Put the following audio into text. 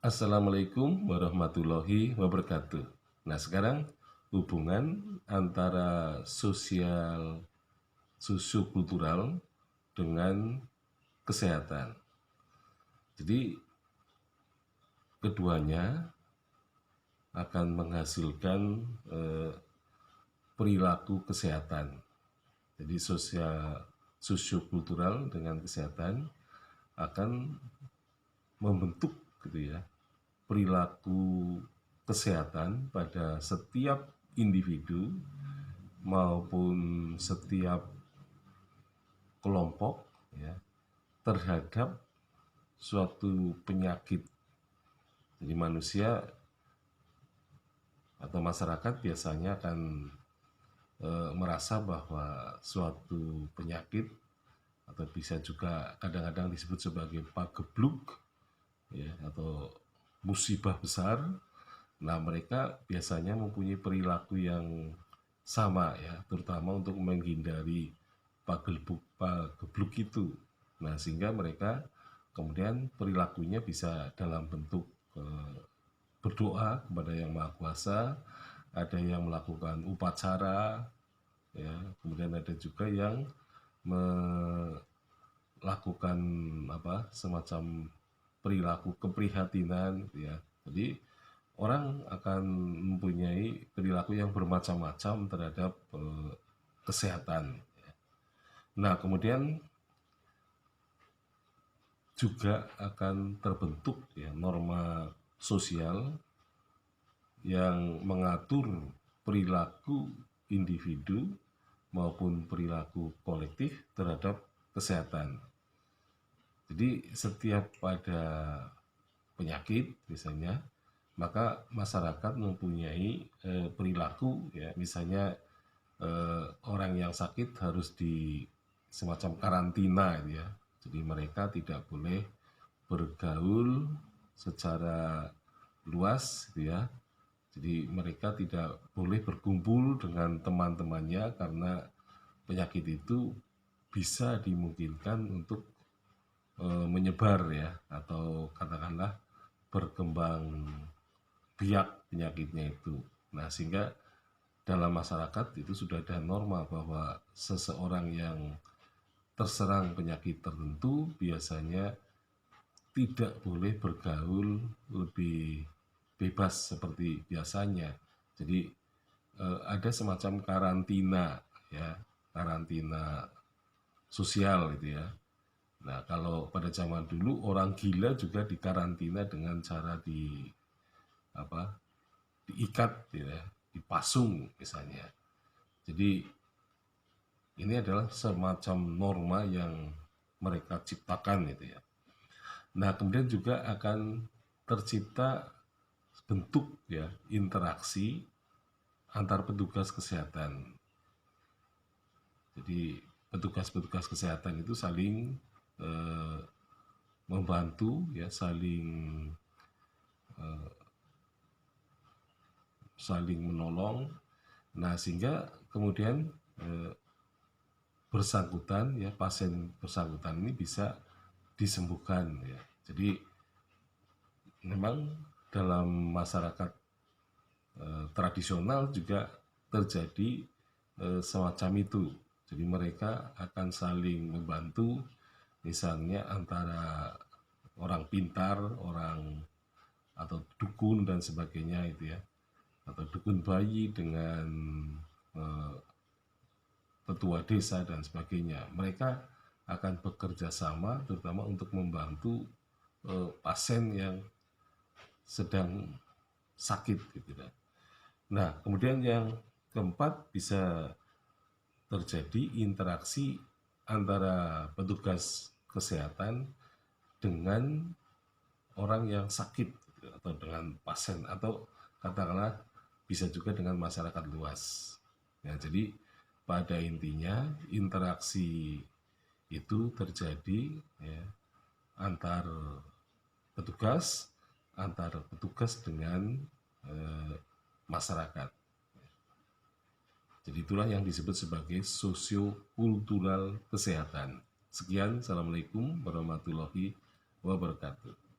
Assalamualaikum warahmatullahi wabarakatuh. Nah, sekarang hubungan antara sosiokultural dengan kesehatan. Jadi, keduanya akan menghasilkan eh, perilaku kesehatan. Jadi, sosiokultural dengan kesehatan akan membentuk gitu ya perilaku kesehatan pada setiap individu maupun setiap kelompok ya terhadap suatu penyakit. Jadi manusia atau masyarakat biasanya akan merasa bahwa suatu penyakit atau bisa juga kadang-kadang disebut sebagai pagebluk ya atau musibah besar. Nah, mereka biasanya mempunyai perilaku yang sama ya, terutama untuk menghindari pagebluk itu. Nah, sehingga mereka kemudian perilakunya bisa dalam bentuk berdoa kepada Yang Maha Kuasa, ada yang melakukan upacara ya, kemudian ada juga yang melakukan semacam perilaku keprihatinan ya. Jadi orang akan mempunyai perilaku yang bermacam-macam terhadap kesehatan. Nah, kemudian juga akan terbentuk ya norma sosial yang mengatur perilaku individu maupun perilaku kolektif terhadap kesehatan. Jadi setiap ada penyakit misalnya, maka masyarakat mempunyai perilaku ya, misalnya orang yang sakit harus di semacam karantina ya. Jadi mereka tidak boleh bergaul secara luas gitu ya. Jadi mereka tidak boleh berkumpul dengan teman-temannya karena penyakit itu bisa dimungkinkan untuk menyebar ya, atau katakanlah berkembang biak penyakitnya itu. Nah, sehingga dalam masyarakat itu sudah ada norma bahwa seseorang yang terserang penyakit tertentu biasanya tidak boleh bergaul lebih bebas seperti biasanya. Jadi ada semacam karantina ya, karantina sosial gitu ya. Nah, kalau pada zaman dulu orang gila juga dikarantina dengan cara diikat gitu ya, dipasung misalnya. Jadi ini adalah semacam norma yang mereka ciptakan gitu ya. Nah, kemudian juga akan tercipta bentuk ya interaksi antar petugas kesehatan. Jadi petugas-petugas kesehatan itu saling membantu ya, saling menolong. Nah, sehingga kemudian bersangkutan ya, pasien bersangkutan ini bisa disembuhkan ya. Jadi memang dalam masyarakat tradisional juga terjadi semacam itu. Jadi mereka akan saling membantu, misalnya antara orang pintar, orang atau dukun dan sebagainya itu ya, atau dukun bayi dengan ketua desa dan sebagainya. Mereka akan bekerja sama terutama untuk membantu pasien yang sedang sakit gitu kan. Nah, kemudian yang keempat bisa terjadi interaksi antara petugas kesehatan dengan orang yang sakit gitu, atau dengan pasien, atau katakanlah bisa juga dengan masyarakat luas. Ya, jadi pada intinya interaksi itu terjadi ya, antar petugas dengan masyarakat. Jadi itulah yang disebut sebagai sosiokultural kesehatan. Sekian, Assalamualaikum warahmatullahi wabarakatuh.